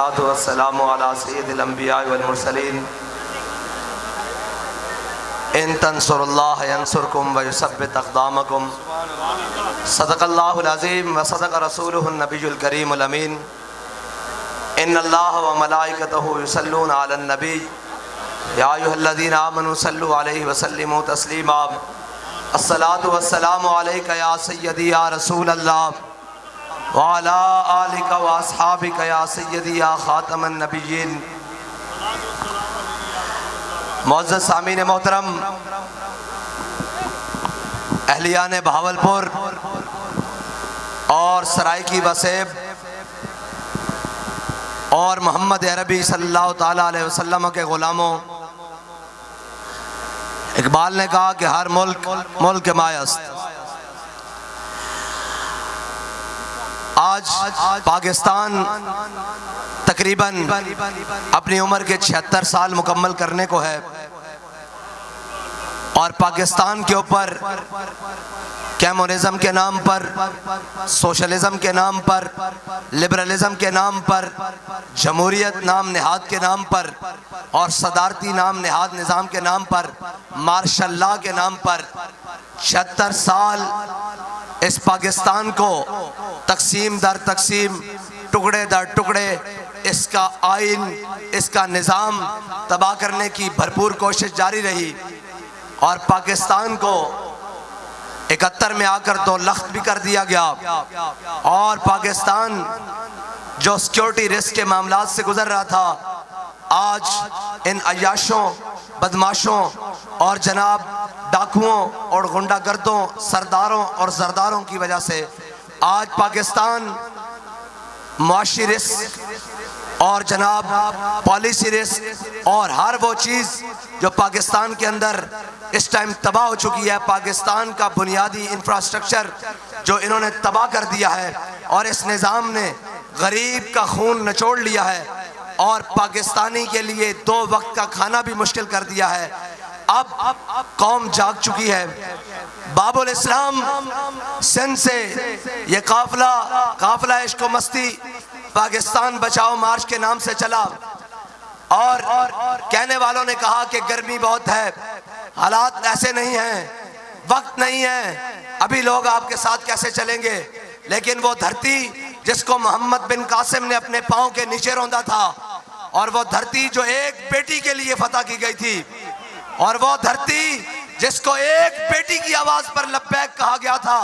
वस्सलामु अला सय्यिदिल अंबिया वल मुरसलीन इन तंसुरुल्लाह यंसुरकुम व युसब्बित अक़दामकुम सदक़ल्लाहुल अज़ीम व सदक़ रसूलुहुन नबियुल करीमुल अमीन इन्नल्लाह व मलाइकतहु युसल्लूना अलन नबी या अय्युहल्लज़ीना आमनू सल्लु अलैहि व सल्लिमू तस्लीमा अस्सलातु वस्सलामु अलैका या सय्यदी या रसूलल्लाह व अला आलिका व अस्हाबिका या सय्यदी या खातमन नबिय्यीन। मुअज़्ज़ज़ सामीन मोहतरम, अहलियान बहावलपुर और सराइकी वसेब और मोहम्मद अरबी सल्लल्लाहु ताला अलैहि वसल्लम के ग़ुलामों, इकबाल ने कहा कि हर मुल्क मायस्त। आज पाकिस्तान तकरीबन अपनी उम्र के 76 साल मुकम्मल करने को है और पाकिस्तान के ऊपर कम्युनिज्म के नाम पर, सोशलिज्म के नाम पर, लिबरलिज्म के नाम पर, जमहूरियत नाम निहाद के नाम पर और सदारती नाम निहाद निज़ाम के नाम पर, मार्शल लॉ के नाम पर 76 साल इस पाकिस्तान को तकसीम दर तकसीम, टुकड़े दर टुकड़े इसका आइन, इसका निज़ाम तबाह करने की भरपूर कोशिश जारी रही और पाकिस्तान को 71 में आकर 2 लख्त भी कर दिया गया और पाकिस्तान जो सिक्योरिटी रिस्क के मामलात से गुजर रहा था, आज इन अय्याशों, बदमाशों और जनाब डाकुओं और गुंडागर्दों, सरदारों और जरदारों की वजह से आज पाकिस्तान मुआशी रिस्क और जनाब पॉलिसी रिस्क और हर वो चीज़ जो पाकिस्तान के अंदर इस टाइम तबाह हो चुकी है, पाकिस्तान का बुनियादी इंफ्रास्ट्रक्चर जो इन्होंने तबाह कर दिया है और इस निज़ाम ने गरीब का खून निचोड़ लिया है और पाकिस्तानी के लिए 2 वक्त का खाना भी मुश्किल कर दिया है। अब कौम जाग चुकी है। बाबुल इस्लाम सिंध से ये काफिला इश्क व मस्ती पाकिस्तान बचाओ मार्च के नाम से चला और कहने वालों ने कहा कि गर्मी बहुत है, हालात ऐसे नहीं हैं, वक्त नहीं है, अभी लोग आपके साथ कैसे चलेंगे। लेकिन वो धरती जिसको मोहम्मद बिन कासिम ने अपने पांव के नीचे रौंदा था और वो धरती जो एक बेटी के लिए फतह की गई थी और वो धरती जिसको एक बेटी की आवाज पर लब्बैक कहा गया था,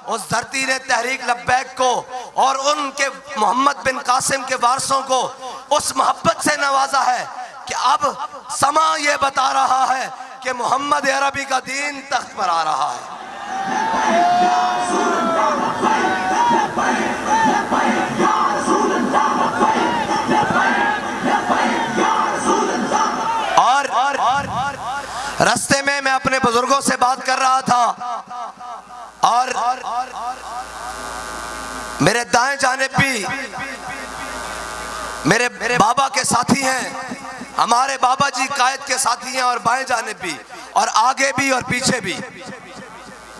उस धरती ने तहरीक लब्बैक को और उनके मोहम्मद बिन कासिम के वारसों को उस मोहब्बत से नवाजा है कि अब समा ये बता रहा है कि मोहम्मद अरबी का दीन तख्त पर आ रहा है। रास्ते में मैं अपने बुजुर्गों से बात कर रहा था और मेरे दाएं जानिब भी मेरे बाबा के साथी हैं, हमारे बाबा जी कायद के साथी हैं और बाएं जानिब भी और आगे भी और पीछे भी।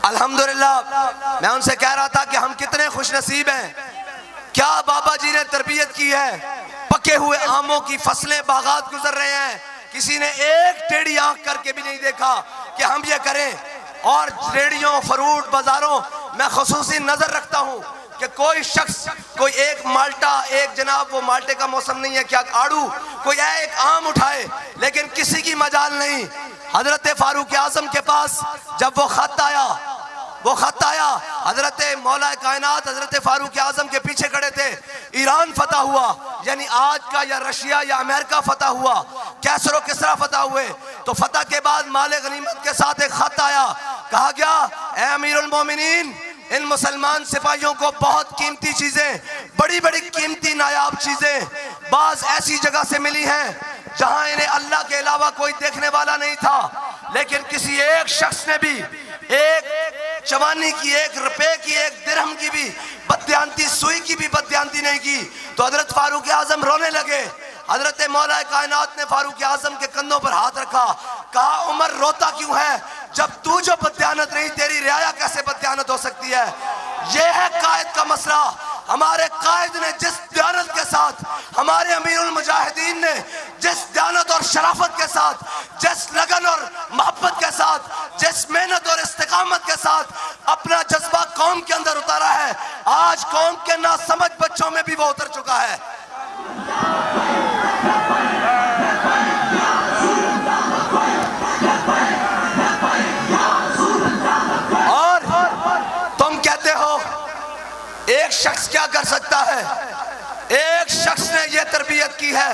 अल्हम्दुलिल्लाह मैं उनसे कह रहा था कि हम कितने खुशनसीब हैं, क्या बाबा जी ने तरबियत की है। पके हुए आमों की फसलें बागात गुजर रहे हैं, किसी ने एक टेढ़ी आंख करके भी नहीं देखा कि हम ये करें। और रेडियों, फ्रूट बाजारों में खुसूसी नजर रखता हूँ कि कोई शख्स, कोई एक माल्टा, एक जनाब वो माल्टे का मौसम नहीं है क्या, आड़ू, कोई एक आम उठाए, लेकिन किसी की मजाल नहीं। हजरत फारूक आजम के पास जब वो खत आया, हजरत मौला कायनात हजरत फारूक आजम के पीछे खड़े थे। ईरान फतह हुआ, यानी आज का या रशिया या अमेरिका फतह हुआ, कैसर व किसरा फतह हुए, तो फतह के बाद माले गनीमत के साथ एक खत आया, कहा गया ए अमीरुल मोमिनीन, इन मुसलमान सिपाहियों को बहुत कीमती चीजें, बड़ी बड़ी कीमती नायाब चीजें बाज ऐसी जगह से मिली हैं जहां इन्हें अल्लाह के अलावा कोई देखने वाला नहीं था, लेकिन किसी एक शख्स ने भी एक चवानी की, 1 रुपए की, 1 दिरहम की भी बदयांती, सुई की भी बदयांती नहीं की। तो हजरत फारूक आजम रोने लगे। हजरत मौला कायनात ने फारूक आजम के कंधों पर हाथ रखा, कहा उमर रोता क्यों है, जब तू जो बदयानत नहीं, तेरी रियाया कैसे बदयानत हो सकती है। ये है कायद का मसला। हमारे कायद ने जिस दयानत के साथ हमारे अमीर ने जिस दयानत और शराफत के साथ, जिस लगन और मोहब्बत के साथ, जिस मेहनत और इस्तिकामत के साथ अपना जज्बा कौम के अंदर उतारा है, आज कौम के नासमझ बच्चों में भी वो उतर चुका है। और तुम कहते हो एक शख्स क्या कर सकता है? एक शख्स ने यह तरबियत की है,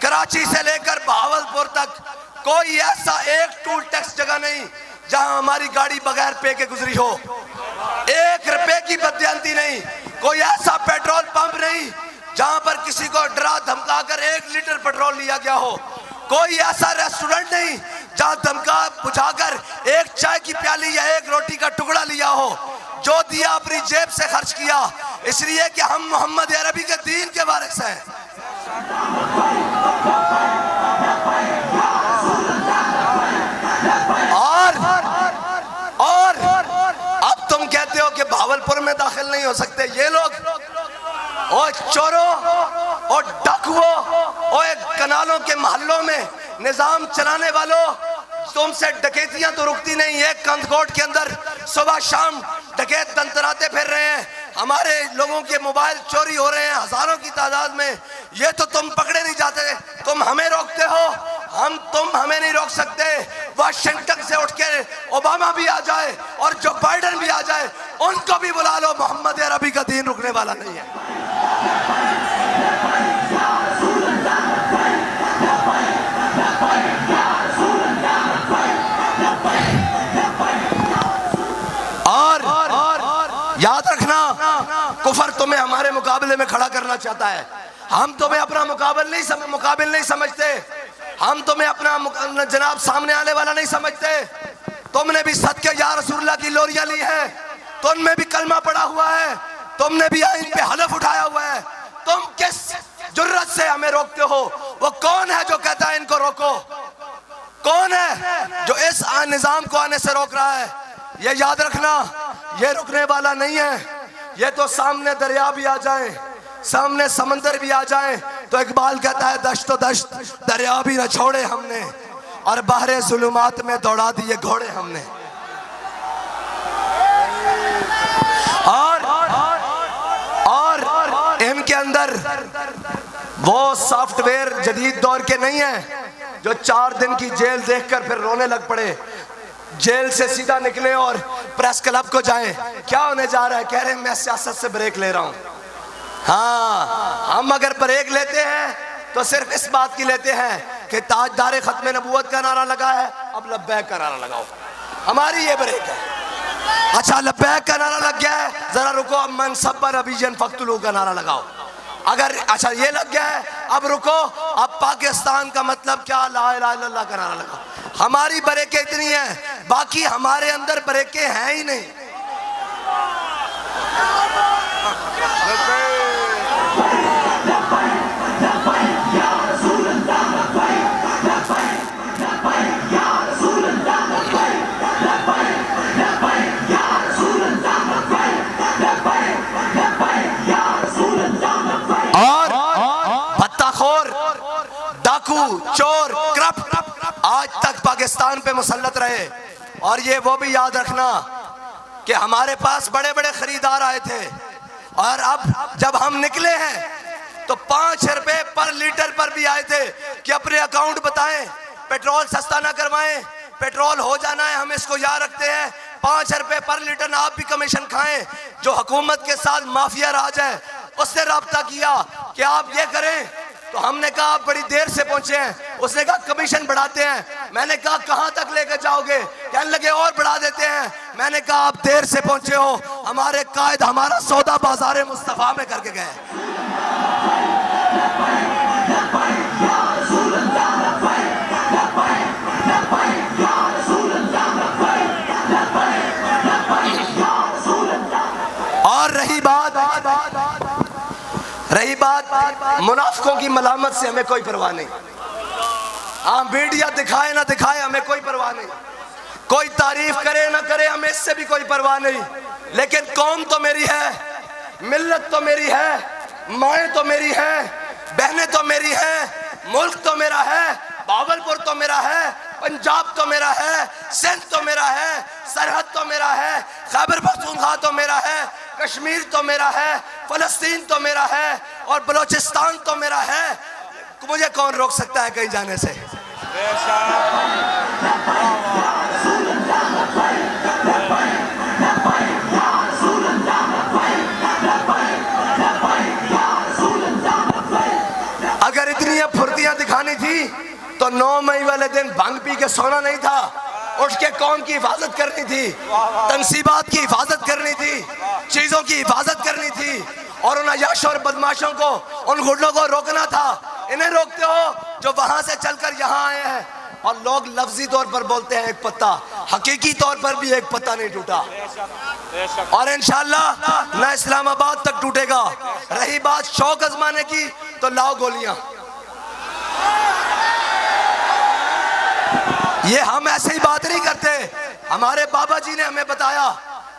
कराची से लेकर बहावलपुर तक कोई ऐसा एक टूल टैक्स जगह नहीं जहां हमारी गाड़ी बगैर पे के गुजरी हो। 1 रुपए की बदयांती नहीं, कोई ऐसा पेट्रोल पंप नहीं जहां पर किसी को डरा धमका कर 1 लीटर पेट्रोल लिया गया हो। कोई ऐसा रेस्टोरेंट नहीं जहां धमका बुझाकर 1 चाय की प्याली या 1 रोटी का टुकड़ा लिया हो। जो दिया अपनी जेब से खर्च किया, इसलिए कि हम मोहम्मद अरबी के दीन के वारिस हैं। और अब तुम कहते हो कि भावलपुर में दाखिल नहीं हो सकते ये लोग। और चोरों और डाकुओं और कनालों के मोहल्लों में निजाम चलाने वालों, तुमसे डकैतियां तो रुकती नहीं। एक कंदकोट के अंदर सुबह शाम डकैत दंतराते फिर रहे हैं, हमारे लोगों के मोबाइल चोरी हो रहे हैं हजारों की तादाद में। ये तो तुम पकड़े नहीं जाते, तुम हमें रोकते हो। तुम हमें नहीं रोक सकते। वाशिंगटन से उठ के ओबामा भी आ जाए और जो बाइडेन भी आ जाए, उनको भी बुला लो, मोहम्मद अरबी का दीन रुकने वाला नहीं है। याद रखना, कुफर तुम्हें हमारे मुकाबले में खड़ा करना चाहता है। हम तुम्हें अपना मुकाबिल नहीं समझते। हम तुम्हें अपना जनाब सामने आने वाला नहीं समझते। तुमने भी सदके या रसूलुल्लाह की लोरियां ली है, तुमने भी कलमा पड़ा हुआ है, तुमने भी आइन पे हलफ उठाया हुआ है। तुम किस जुर्रत से हमें रोकते हो? वो कौन है जो कहता है इनको रोको? कौन है जो इस निजाम को आने से रोक रहा है? ये याद रखना, ये रुकने वाला नहीं है। ये तो सामने दरिया भी आ जाए, सामने समंदर भी आ जाए, तो इकबाल कहता है दश्त तो दश्त दरिया भी न छोड़े हमने, और बहरे जुलुमात में दौड़ा दिए घोड़े हमने। और इनके अंदर वो सॉफ्टवेयर जदीद दौर के नहीं है जो 4 दिन की जेल देखकर फिर रोने लग पड़े। जेल से सीधा निकले और प्रेस क्लब को जाएं। क्या होने जा रहा है? कह रहे हैं मैं सियासत से ब्रेक ले रहा हूं। हाँ, हम अगर ब्रेक लेते हैं तो सिर्फ इस बात की लेते हैं कि ताजदार खत्म नबूवत का नारा लगा है, अब लब्बैक का नारा लगाओ। हमारी ये ब्रेक है। अच्छा, लब्बैक का नारा लग गया है, जरा रुको, अब मन सब्बर अबीजन फक्तुलू का नारा लगाओ। अगर अच्छा ये लग गया है, अब रुको, अब पाकिस्तान का मतलब क्या, ला इलाहा इल्लल्लाह का नारा लगाओ। हमारी ब्रेकें इतनी हैं, बाकी हमारे अंदर ब्रेकें हैं ही नहीं। और भत्ताखोर, डाकू, चोर, करप्ट आज तक पाकिस्तान पे मुसल्लत रहे। और ये वो भी याद रखना कि हमारे पास बड़े बड़े खरीदार आए थे, और अब जब हम निकले हैं तो 5 रुपए पर लीटर पर भी आए थे कि अपने अकाउंट बताएं, पेट्रोल सस्ता ना करवाएं, पेट्रोल हो जाना है, हम इसको याद रखते हैं। 5 रुपए पर लीटर ना आप भी कमीशन खाएं। जो हुकूमत के साथ माफिया राज है उससे रब्ता किया कि आप ये करें, तो हमने कहा आप बड़ी देर से पहुंचे हैं। उसने कहा कमीशन बढ़ाते हैं। मैंने कहा कहां तक लेकर जाओगे? कहने लगे और बढ़ा देते हैं। मैंने कहा आप देर से पहुंचे हो, हमारे कायद हमारा सौदा बाजार मुस्तफा में करके गए। और रही बात मुनाफिकों की मलामत से हमें कोई परवाह नहीं। हाँ, मीडिया दिखाए ना दिखाए हमें कोई परवाह नहीं, कोई तारीफ करे ना करे हमें इससे भी कोई परवाह नहीं। लेकिन कौम तो मेरी है, मिल्लत तो मेरी है, माएँ तो मेरी हैं, बहनें तो मेरी हैं, मुल्क तो मेरा है, बावलपुर तो मेरा है, पंजाब तो मेरा है, सिंध तो मेरा है, सरहद तो मेरा है, खैबर पख्तूनख्वा तो मेरा है, कश्मीर तो मेरा है, फलस्तीन तो मेरा है और बलोचिस्तान तो मेरा है। मुझे कौन रोक सकता है कहीं जाने से? अगर इतनी फुर्तियां दिखानी थी तो 9 मई वाले दिन भांग पी के सोना नहीं था, उठ के कौम की हिफाजत करनी थी, तनसीबात की हिफाजत करनी थी, चीजों की हिफाजत करनी थी और उन अयाशों और बदमाशों को, उन गुंडों को रोकना था। इन्हें रोकते हो जो वहां से चलकर यहाँ आए हैं और लोग लफ्जी तौर पर बोलते हैं एक पत्ता, हकीकी तौर पर भी एक पत्ता नहीं टूटा और इंशाअल्लाह न इस्लामाबाद तक टूटेगा। रही बात शौक आजमाने की तो लाओ गोलियां। ये हम ऐसे ही बात नहीं करते। हमारे बाबा जी ने हमें बताया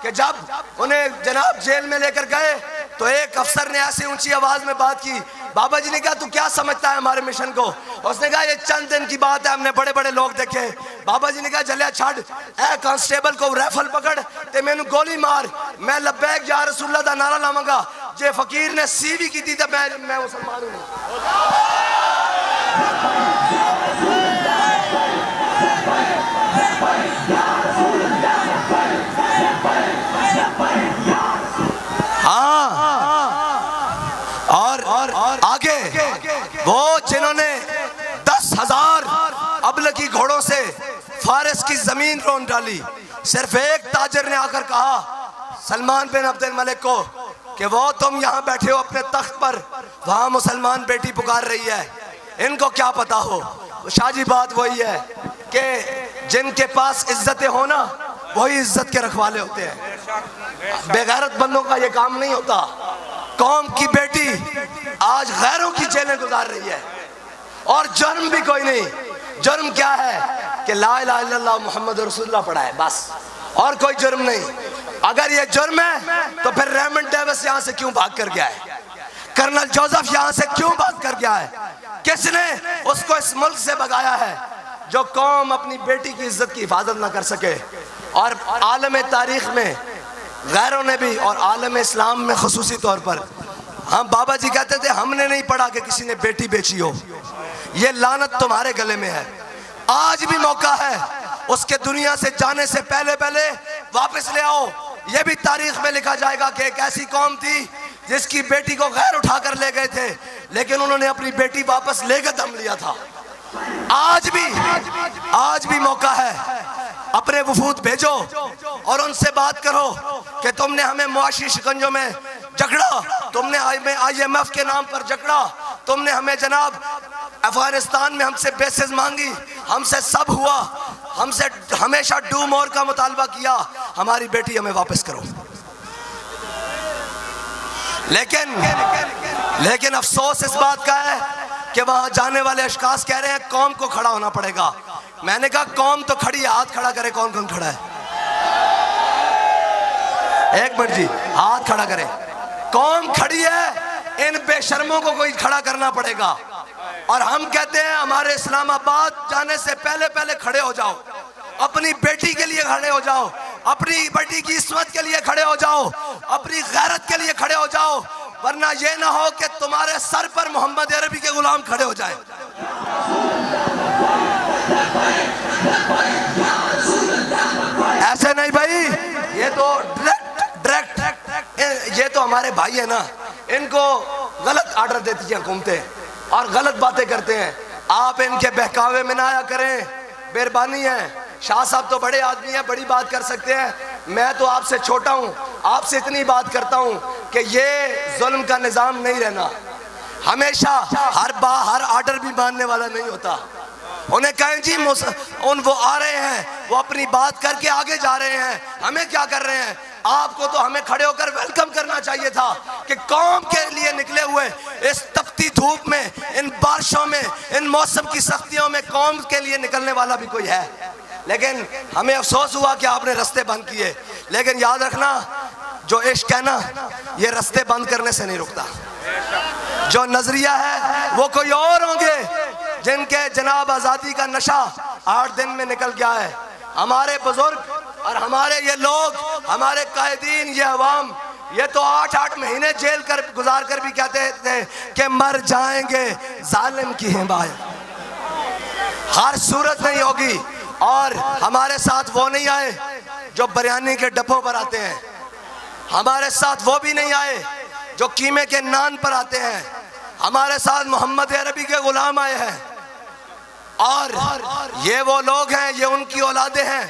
कि जब उन्हें जनाब जेल में लेकर गए तो एक अफसर ने ऐसी ऊंची आवाज में बात की। बाबा जी ने कहा तू क्या समझता है हमारे मिशन को? उसने कहा ये चंद दिन की बात है, हमने बड़े बड़े लोग देखे। बाबा जी ने कहा जलिया छड़ ए कांस्टेबल को राइफल पकड़ ते मैनू गोली मार, मैं लब्बैक या रसूलुल्लाह दा नारा लावांगा। जे फकीर ने सीवी की थी तो मैं मुसलमान हूं। और आगे वो जिन्होंने 10,000 अबलगी घोड़ों से फारिस की जमीन रोन डाली, सिर्फ एक ताजर ने आकर कहा सलमान बिन अब्दुल मलिक को कि वो तुम यहाँ बैठे हो अपने तख्त पर, वहां मुसलमान बेटी पुकार रही है, इनको क्या पता हो। शाजी बात वही है कि जिनके पास इज्जतें हो ना वही इज्जत के रखवाले होते हैं। बेगैरत बंदों का ये काम नहीं होता। कौम की बेटी आज गैरों की जेलें गुजार रही है और जुर्म भी कोई नहीं। जुर्म क्या है कि ला इलाहा इल्लल्लाह मुहम्मद रसूलुल्लाह पढ़ा है बस, और कोई जुर्म नहीं। अगर ये जुर्म है तो फिर रेमंड डेविस यहाँ से क्यों भाग कर गया है? कर्नल जोसेफ यहाँ से क्यों भाग कर गया है? किसने उसको इस मुल्क से भगाया है? जो कौम अपनी बेटी की इज्जत की हिफाजत ना कर सके। और आलम तारीख में गैरों ने भी और आलम इस्लाम में खुसूसी तौर पर, हम बाबा जी कहते थे हमने नहीं पढ़ा कि किसी ने बेटी बेची हो। ये लानत तुम्हारे गले में है। आज भी मौका है, उसके दुनिया से जाने से पहले पहले वापस ले आओ। ये भी तारीख में लिखा जाएगा कि एक ऐसी कौम थी जिसकी बेटी को गैर उठाकर ले गए थे, लेकिन उन्होंने अपनी बेटी वापस लेकर दम लिया था। आज भी मौका है, अपने वफूद भेजो और उनसे बात करो कि तुमने हमें मुआशी शिकंजों में जकड़ा, तुमने IMF के नाम पर जकड़ा, तुमने हमें जनाब अफगानिस्तान में हमसे बेसिस मांगी, हमसे सब हुआ, हमसे हमेशा डू मोर का मुतालबा किया, हमारी बेटी हमें वापस करो। लेकिन अफसोस इस बात का है कि वहां जाने वाले अशखास कह रहे हैं कौम को खड़ा होना पड़ेगा। मैंने कहा कौम तो खड़ी है, हाथ खड़ा करे। कौन कौन खड़ा है? एक मिनट जी, हाथ खड़ा करे। कौम खड़ी है, इन बेशर्मों को कोई खड़ा करना पड़ेगा। और हम कहते हैं हमारे इस्लामाबाद जाने से पहले पहले खड़े हो जाओ, अपनी बेटी के लिए खड़े हो जाओ, अपनी बेटी की इस्मत के लिए खड़े हो जाओ, अपनी गैरत के लिए खड़े हो जाओ, वरना ये ना हो कि तुम्हारे सर पर मोहम्मद अरबी के गुलाम खड़े हो जाए। ऐसे नहीं भाई, ये तो डायरेक्ट ये तो हमारे भाई है ना, इनको गलत आर्डर देती हैं हुकूमतें और गलत बातें करते हैं। आप इनके बहकावे में ना आया करें, मेहरबानी है। शाह साहब तो बड़े आदमी हैं, बड़ी बात कर सकते हैं, मैं तो आपसे छोटा हूं, आपसे इतनी बात करता हूं कि ये जुल्म का निजाम नहीं रहना। हमेशा हर आर्डर भी मानने वाला नहीं होता। उन्हें कहें जी वो आ रहे हैं, वो अपनी बात करके आगे जा रहे हैं, हमें क्या कर रहे हैं? आपको तो हमें खड़े होकर वेलकम करना चाहिए था कि कौम के लिए निकले हुए इस तपती धूप में, इन बारिशों में, इन मौसम की सख्तियों में कौम के लिए निकलने वाला भी कोई है। लेकिन हमें अफसोस हुआ कि आपने रास्ते बंद किए। लेकिन याद रखना, जो इश्क है ना, ये रास्ते बंद करने से नहीं रुकता। जो नजरिया है वो कोई और होंगे, जिनके जनाब आज़ादी का नशा 8 दिन में निकल गया है। हमारे बुजुर्ग और हमारे ये लोग, हमारे कायदीन, ये अवाम, ये तो 8-8 महीने जेल कर गुजार कर भी कहते थे कि मर जाएंगे जालिम की हिमायत हर सूरत नहीं होगी। और हमारे साथ वो नहीं आए जो बिरयानी के डब्बों पर आते हैं, हमारे साथ वो भी नहीं आए जो कीमे के नान पर आते हैं। हमारे साथ मोहम्मद अरबी के गुलाम आए हैं। और ये वो लोग हैं, ये उनकी औलादे हैं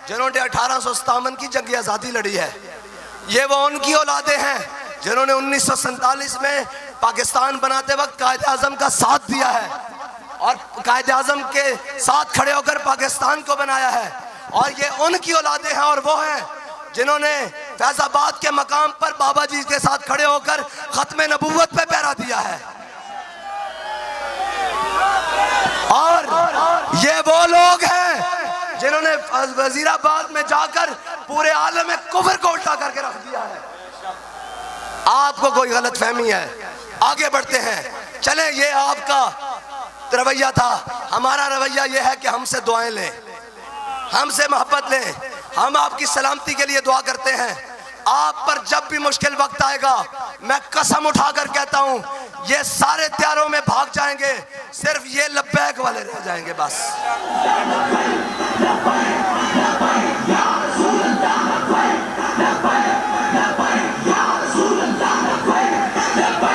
जिन्होंने 1857 की जंग आज़ादी लड़ी है। ये वो उनकी औलादे हैं जिन्होंने 1947 में पाकिस्तान बनाते वक्त कायदे आज़म का साथ दिया है और कायदे आज़म के साथ खड़े होकर पाकिस्तान को बनाया है। और ये उनकी औलादे हैं और वो हैं जिन्होंने फैजाबाद के मकाम पर बाबा जी के साथ खड़े होकर खत्म नबूवत पे पहरा दिया है। और ये वो लोग हैं जिन्होंने वजीराबाद में जाकर पूरे आलम में कुफ्र को उल्टा करके रख दिया है। आपको कोई गलत फहमी है, आगे बढ़ते हैं, चलें। ये आपका रवैया था, हमारा रवैया ये है कि हमसे दुआएं लें, हमसे मोहब्बत लें। हम आपकी सलामती के लिए दुआ करते हैं। आप पर जब भी मुश्किल वक्त आएगा, मैं कसम उठाकर कहता हूं, ये सारे त्यारों में भाग जाएंगे, सिर्फ ये लब्बैक वाले रह जाएंगे बस।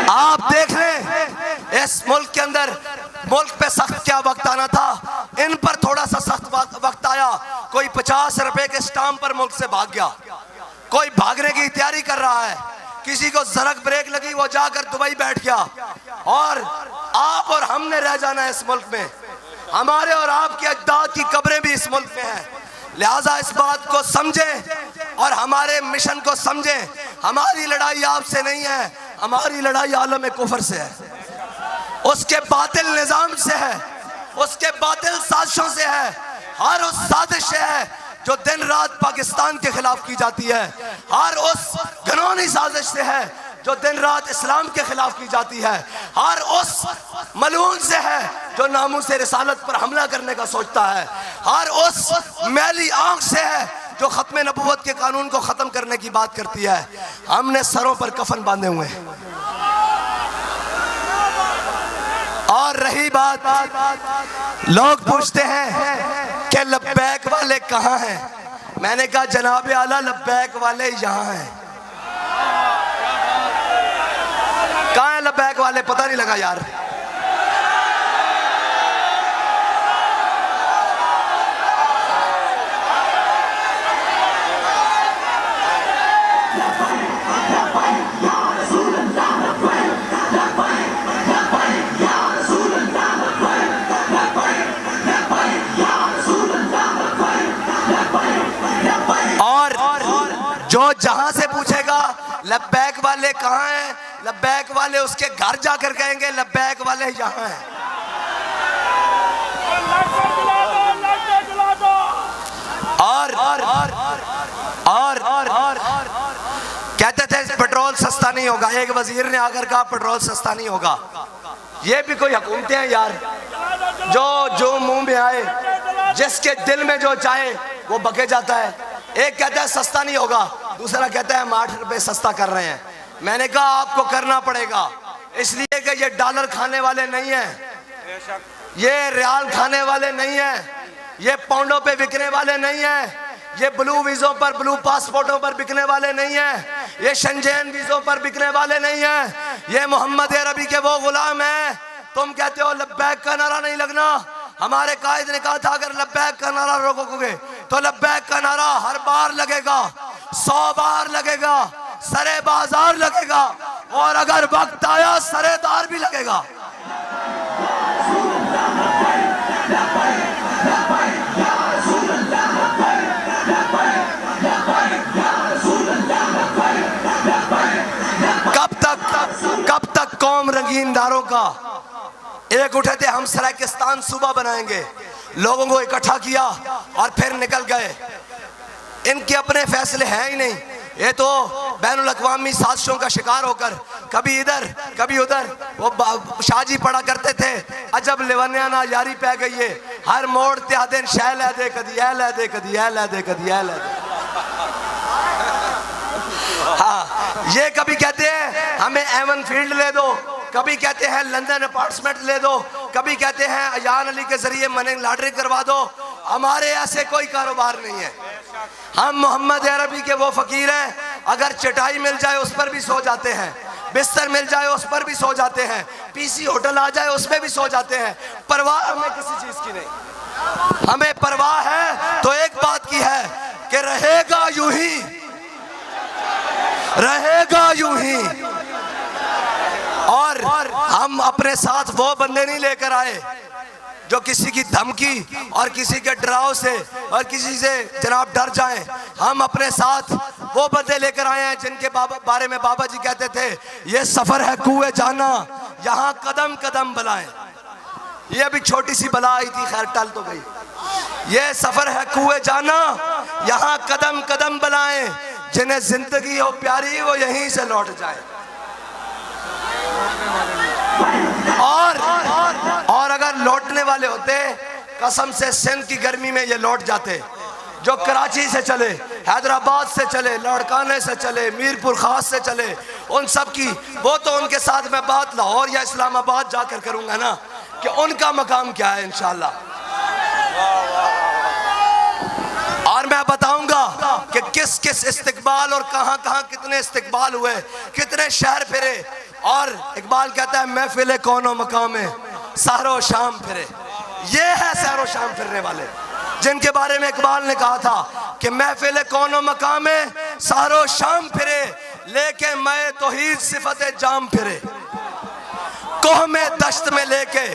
आप देख लें इस मुल्क के अंदर, मुल्क पे सख्त क्या वक्त आना था, इन पर थोड़ा सा सख्त वक्त आया। कोई 50 रुपए के स्टाम्प पर मुल्क से भाग गया, कोई भागने की तैयारी कर रहा है, किसी को जरक ब्रेक लगी वो जाकर दुबई बैठ गया। और आप और हमने रह जाना है इस मुल्क में। हमारे और आपके अजदाद की कब्रें भी इस मुल्क में हैं। लिहाजा इस बात को समझें और हमारे मिशन को समझें। हमारी लड़ाई आपसे नहीं है, हमारी लड़ाई आलम कुफर से है, उसके बातिल निजाम से है, उसके बातिल साजिशों से है। हर उस साजिश से है जो दिन रात पाकिस्तान के खिलाफ की जाती है। हर उस घिनौनी साजिश से है जो दिन रात इस्लाम के खिलाफ की जाती है। हर उस मलून से है जो नामूस रिसालत पर हमला करने का सोचता है। हर उस मैली आंख से है जो खत्म नबूवत के कानून को खत्म करने की बात करती है। हमने सरों पर कफन बांधे हुए हैं। और रही बात, लोग पूछते हैं कि लब्बैक वाले कहाँ हैं। मैंने कहा जनाब आला लब्बैक वाले यहाँ हैं। कहाँ है लब्बैक वाले, पता नहीं लगा यार। जो जहां से पूछेगा लब्बैक वाले कहाँ हैं, लब्बैक वाले उसके घर जाकर कहेंगे लब्बैक वाले यहाँ हैं। और कहते थे पेट्रोल सस्ता नहीं होगा। एक वजीर ने आकर कहा पेट्रोल सस्ता नहीं होगा। ये भी कोई हुकूमतें हैं यार, जो मुंह में आए, जिसके दिल में जो चाहे वो बके जाता है। एक कहता है सस्ता नहीं होगा, दूसरा कहता है हम 8 रुपए सस्ता कर रहे हैं। मैंने कहा आपको करना पड़ेगा, इसलिए कि ये डॉलर खाने वाले नहीं हैं, ये रियाल खाने वाले नहीं हैं, ये पाउंडों पे बिकने वाले नहीं हैं, ये ब्लू वीजों पर, ब्लू पासपोर्टों पर बिकने वाले नहीं हैं, ये शंजेन वीजों पर बिकने वाले नहीं हैं। ये मोहम्मद अरबी के वो गुलाम हैं। तुम कहते हो लब्बैक का नारा नहीं लगना। हमारे कायद ने कहा था अगर लब्बैक का नारा रोकोगे तो लब्बैक का नारा हर बार लगेगा, 100 बार लगेगा, सरे बाजार लगेगा, और अगर वक्त आया सरेदार भी लगेगा। कब तक कौम रंगीनदारों का एक उठे थे हम सराकिस्तान सूबा बनाएंगे, लोगों को इकट्ठा किया और फिर निकल गए। इनके अपने फैसले हैं ही नहीं, ये तो बैनुल अक़वामी साजिशों का शिकार होकर कभी इधर कभी उधर। वो शाहजी पढ़ा करते थे, अजब लेवनिया ना यारी पै गई है, हर मोड़ त्या दिन शह लै दे, कदी ऐ लै दे, कदी ऐ लै दे, कदी ऐ लै दे। हाँ, ये कभी कहते हैं हमें एवन फील्ड ले दो, कभी कहते हैं लंदन अपार्टमेंट ले दो, कभी कहते हैं अयान अली के जरिए मनी लॉन्ड्री करवा दो। हमारे ऐसे कोई कारोबार नहीं है। हम मोहम्मद अरबी के वो फकीर हैं, अगर चटाई मिल जाए उस पर भी सो जाते हैं, बिस्तर मिल जाए उस पर भी सो जाते हैं, पीसी होटल आ जाए उसमें भी सो जाते हैं। परवाह हमें किसी चीज की नहीं। हमें परवाह है तो एक बात की है कि रहेगा यूं ही, रहेगा यूं ही। और हम अपने साथ वो बंदे नहीं लेकर आए जो किसी की धमकी और किसी के डराव से और किसी से जनाब डर जाएं। हम अपने साथ वो बंदे लेकर आए हैं जिनके बारे में बाबा जी कहते थे, ये सफर है कुएं जाना, यहाँ कदम कदम बलाएं। ये अभी छोटी सी बला आई थी, खैर टल तो गई। ये सफर है कुएं जाना, यहाँ कदम कदम बलाएं, जिन्हें जिंदगी हो प्यारी वो यहीं से लौट जाए। और अगर लौटने वाले होते, कसम से सिंध की गर्मी में ये लौट जाते। जो कराची से चले, हैदराबाद से चले, लड़काने से चले, मीरपुर खास से चले, उन सब की वो तो उनके साथ मैं बात लाहौर या इस्लामाबाद जाकर करूंगा ना कि उनका मकाम क्या है इंशाल्लाह। और मैं बताऊंगा कि किस किस इस्तिकबाल और कहां कहां कितने इस्तिकबाल हुए, कितने शहर फिरे। और इकबाल कहता है महफिल कौनो मकाम है, सहरो शाम फिरे। ये है सहरो शाम फिरने वाले, जिनके बारे में इकबाल ने कहा था कि महफिल कौनो मकाम है, सहरो शाम फिरे, लेके मैं तौहीद सिफत जाम फिरे। कोह में दश्त में लेके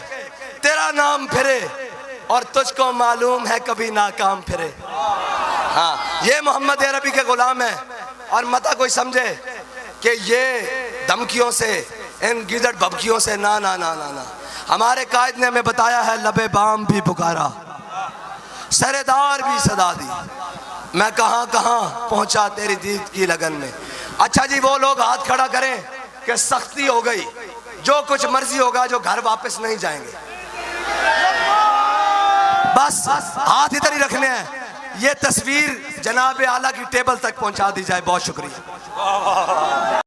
तेरा नाम फिरे, और तुझको मालूम है कभी नाकाम फिरे। हाँ, ये मोहम्मद अरबी के गुलाम है। और मता कोई समझे कि ये धमकियों से, इन गिदड़ भबकियों से, ना ना ना ना ना। हमारे कायद ने हमें बताया है, लबे बाम भी पुकारा, सरेदार भी सदा दी, मैं कहां कहां पहुंचा तेरी दीद की लगन में। अच्छा जी, वो लोग हाथ खड़ा करें कि सख्ती हो गई, जो कुछ मर्जी होगा, जो घर वापस नहीं जाएंगे। बस हाथ इधर ही रखने हैं। ये तस्वीर जनाब आला की टेबल तक पहुंचा दी जाए। बहुत शुक्रिया।